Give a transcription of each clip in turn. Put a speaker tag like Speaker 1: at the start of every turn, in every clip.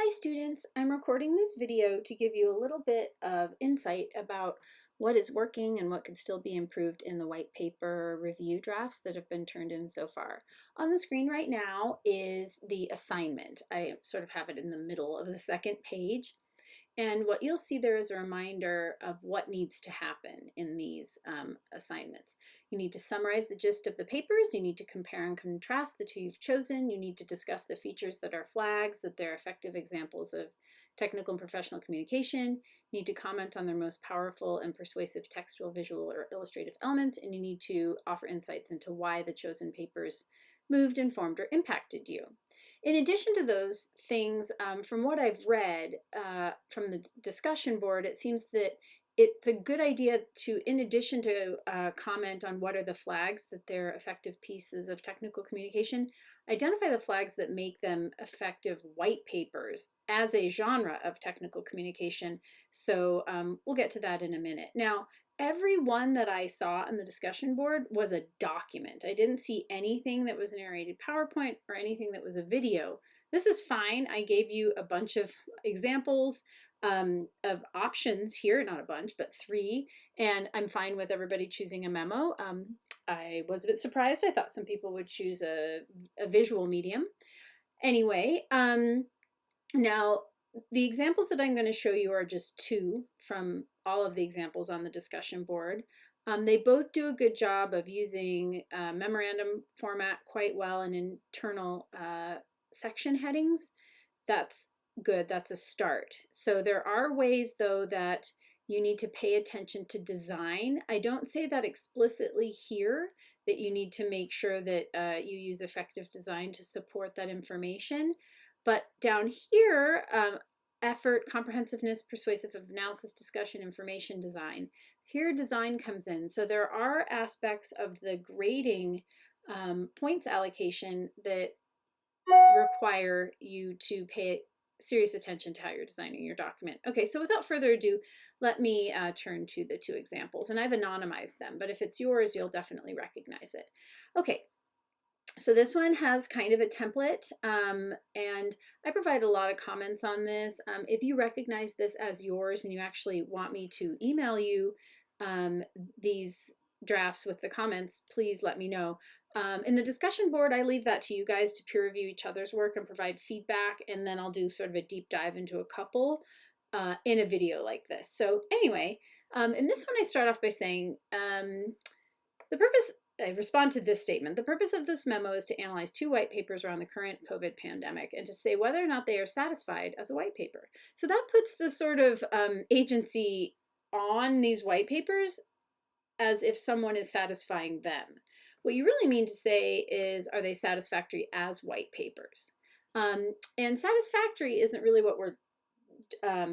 Speaker 1: Hi students, I'm recording this video to give you a little bit of insight about what is working and what could still be improved in the white paper review drafts that have been turned in so far. On the screen right now is the assignment. I sort of have it in the middle of the second page. And what you'll see there is a reminder of what needs to happen in these assignments. You need to summarize the gist of the papers, you need to compare and contrast the two you've chosen, you need to discuss the features that are flags, that they're effective examples of technical and professional communication, you need to comment on their most powerful and persuasive textual, visual, or illustrative elements, and you need to offer insights into why the chosen papers moved, informed, or impacted you. In addition to those things, from what I've read from the discussion board, it seems that it's a good idea to, in addition to comment on what are the flags that they're effective pieces of technical communication, identify the flags that make them effective white papers as a genre of technical communication. So we'll get to that in a minute. Now, every one that I saw on the discussion board was a document. I didn't see anything that was narrated PowerPoint or anything that was a video. This is fine. I gave you a bunch of examples of options here, not a bunch, but 3, and I'm fine with everybody choosing a memo. I was a bit surprised. I thought some people would choose a visual medium. Anyway, now the examples that I'm going to show you are just 2 from all of the examples on the discussion board. They both do a good job of using memorandum format quite well and internal section headings. That's good, that's a start. So there are ways though that you need to pay attention to design. I don't say that explicitly here, that you need to make sure that you use effective design to support that information. But down here, effort, comprehensiveness, persuasive analysis, discussion, information design. Here design comes in. So there are aspects of the grading points allocation that require you to pay serious attention to how you're designing your document. Okay, so without further ado, let me turn to the 2 examples. And I've anonymized them, but if it's yours, you'll definitely recognize it. Okay, so this one has kind of a template, and I provide a lot of comments on this. If you recognize this as yours and you actually want me to email you these drafts with the comments, please let me know. In the discussion board, I leave that to you guys to peer review each other's work and provide feedback, and then I'll do sort of a deep dive into a couple in a video like this. So anyway, in this one I start off by saying I respond to this statement. The purpose of this memo is to analyze 2 white papers around the current COVID pandemic and to say whether or not they are satisfied as a white paper. So that puts the sort of agency on these white papers as if someone is satisfying them. What you really mean to say is, are they satisfactory as white papers? And satisfactory isn't really what we're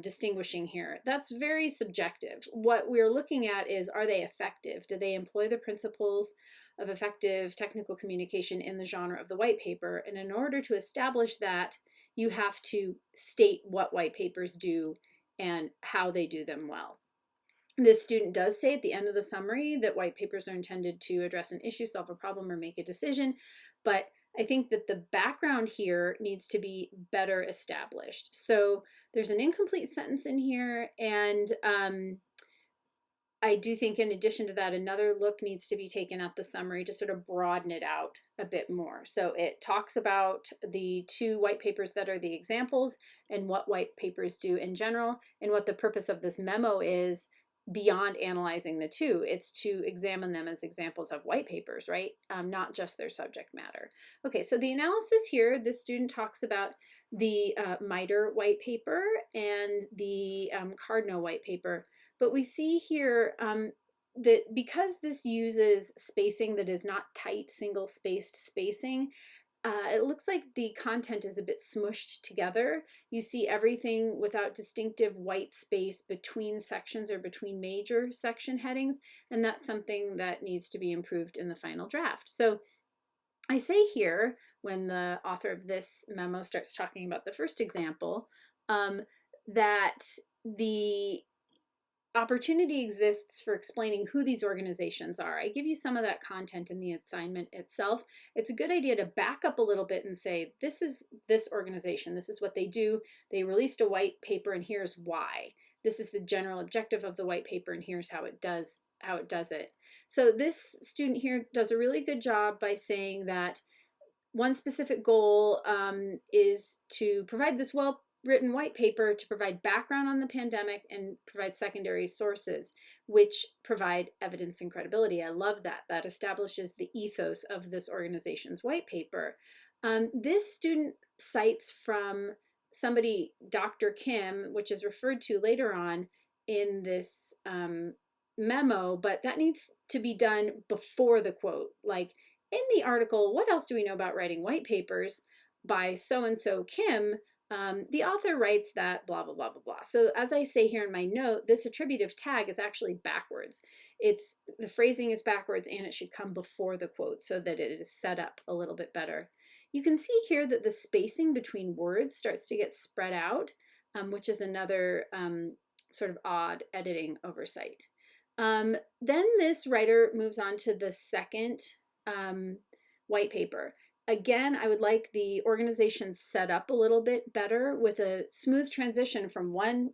Speaker 1: distinguishing here. That's very subjective. What we're looking at is, are they effective? Do they employ the principles of effective technical communication in the genre of the white paper? And in order to establish that, you have to state what white papers do and how they do them well. This student does say at the end of the summary that white papers are intended to address an issue, solve a problem, or make a decision, but I think that the background here needs to be better established. So there's an incomplete sentence in here, and I do think in addition to that, another look needs to be taken at the summary to sort of broaden it out a bit more. So it talks about the 2 white papers that are the examples and what white papers do in general, and what the purpose of this memo is beyond analyzing the 2. It's to examine them as examples of white papers, right? Not just their subject matter. Okay, so the analysis here, this student talks about the MITRE white paper and the Cardinal white paper. But we see here that because this uses spacing that is not tight, single-spaced spacing, it looks like the content is a bit smushed together. You see everything without distinctive white space between sections or between major section headings, and that's something that needs to be improved in the final draft. So I say here, when the author of this memo starts talking about the first example, that the opportunity exists for explaining who these organizations are. I give you some of that content in the assignment itself. It's a good idea to back up a little bit and say, this is this organization, this is what they do. They released a white paper and here's why. This is the general objective of the white paper and here's how it does it. So this student here does a really good job by saying that one specific goal is to provide this well-written white paper to provide background on the pandemic and provide secondary sources, which provide evidence and credibility. I love that. That establishes the ethos of this organization's white paper. This student cites from somebody, Dr. Kim, which is referred to later on in this memo, but that needs to be done before the quote. Like, in the article, what else do we know about writing white papers by so-and-so Kim, the author writes that blah, blah, blah, blah, blah. So as I say here in my note, this attributive tag is actually backwards. The phrasing is backwards and it should come before the quote so that it is set up a little bit better. You can see here that the spacing between words starts to get spread out, which is another sort of odd editing oversight. Then this writer moves on to the second white paper. Again, I would like the organization set up a little bit better with a smooth transition from one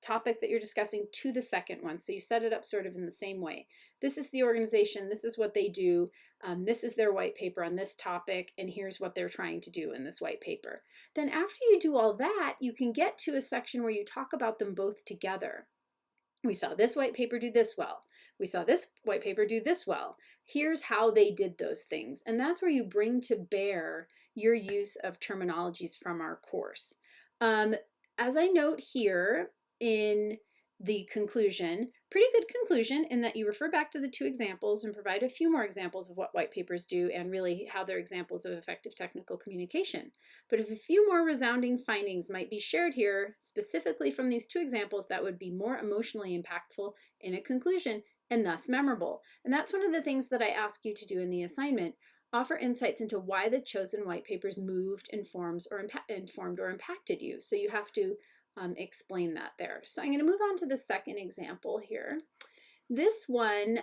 Speaker 1: topic that you're discussing to the second one. So you set it up sort of in the same way. This is the organization, this is what they do, this is their white paper on this topic, and here's what they're trying to do in this white paper. Then after you do all that, you can get to a section where you talk about them both together. We saw this white paper do this well. We saw this white paper do this well. Here's how they did those things. And that's where you bring to bear your use of terminologies from our course. As I note here in the conclusion, pretty good conclusion in that you refer back to the two examples and provide a few more examples of what white papers do and really how they're examples of effective technical communication. But if a few more resounding findings might be shared here, specifically from these two examples, that would be more emotionally impactful in a conclusion and thus memorable. And that's one of the things that I ask you to do in the assignment. Offer insights into why the chosen white papers moved, informed, or impacted you. So you have to explain that there. So I'm going to move on to the second example here. This one,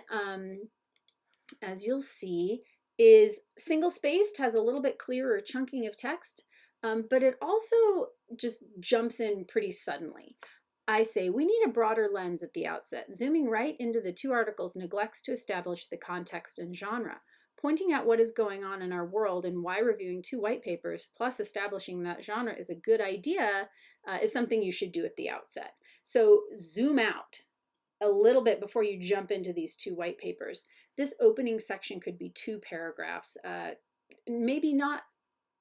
Speaker 1: as you'll see, is single-spaced, has a little bit clearer chunking of text, but it also just jumps in pretty suddenly. I say we need a broader lens at the outset. Zooming right into the two articles neglects to establish the context and genre. Pointing out what is going on in our world and why reviewing two white papers plus establishing that genre is a good idea is something you should do at the outset. So zoom out a little bit before you jump into these two white papers. This opening section could be 2 paragraphs, maybe not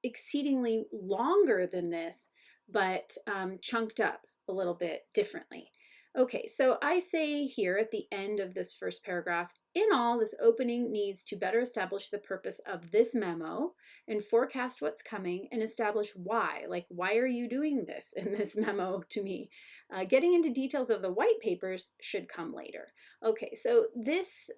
Speaker 1: exceedingly longer than this, but chunked up a little bit differently. Okay, so I say here at the end of this first paragraph, in all, this opening needs to better establish the purpose of this memo and forecast what's coming and establish why. Like, why are you doing this in this memo to me? Getting into details of the white papers should come later. Okay, so this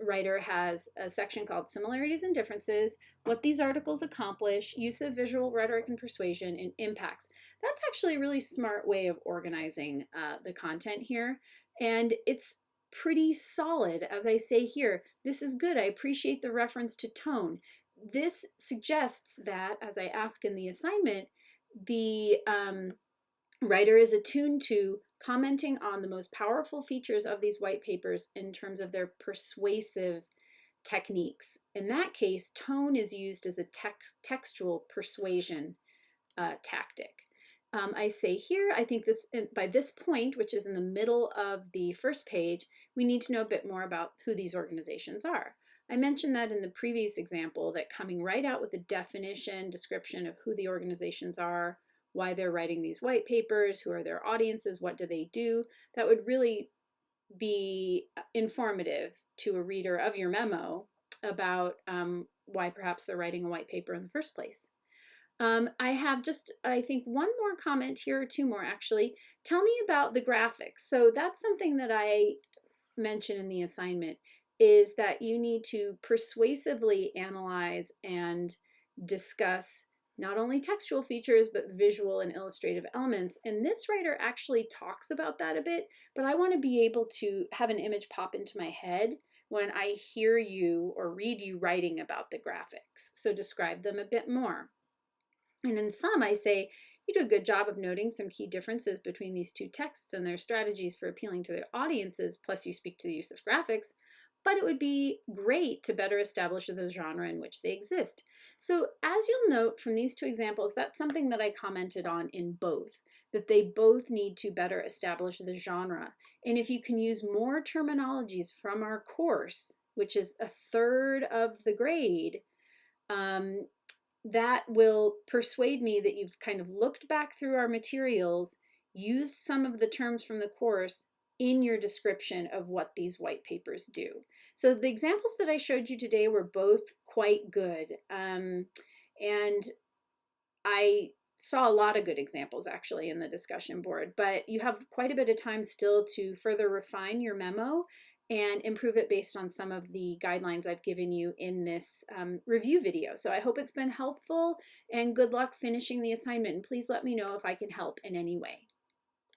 Speaker 1: writer has a section called Similarities and Differences, what these articles accomplish, use of visual rhetoric and persuasion, and impacts. That's actually a really smart way of organizing the content here, and it's pretty solid. As I say here, this is good. I appreciate the reference to tone. This suggests that, as I ask in the assignment, the writer is attuned to commenting on the most powerful features of these white papers in terms of their persuasive techniques. In that case, tone is used as a textual persuasion tactic. I say here, I think by this point, which is in the middle of the first page, we need to know a bit more about who these organizations are. I mentioned that in the previous example, that coming right out with a definition, description of who the organizations are, why they're writing these white papers, who are their audiences, what do they do, that would really be informative to a reader of your memo about why perhaps they're writing a white paper in the first place. I have just, I think, one more comment here, or 2 more actually. Tell me about the graphics. So that's something that I mention in the assignment, is that you need to persuasively analyze and discuss not only textual features, but visual and illustrative elements. And this writer actually talks about that a bit, but I want to be able to have an image pop into my head when I hear you or read you writing about the graphics. So describe them a bit more. And in some, I say, you do a good job of noting some key differences between these two texts and their strategies for appealing to their audiences, plus you speak to the use of graphics, but it would be great to better establish the genre in which they exist. So as you'll note from these two examples, that's something that I commented on in both, that they both need to better establish the genre. And if you can use more terminologies from our course, which is a third of the grade, that will persuade me that you've kind of looked back through our materials, used some of the terms from the course in your description of what these white papers do. So the examples that I showed you today were both quite good. And I saw a lot of good examples actually in the discussion board, but you have quite a bit of time still to further refine your memo and improve it based on some of the guidelines I've given you in this review video. So I hope it's been helpful, and good luck finishing the assignment. And please let me know if I can help in any way.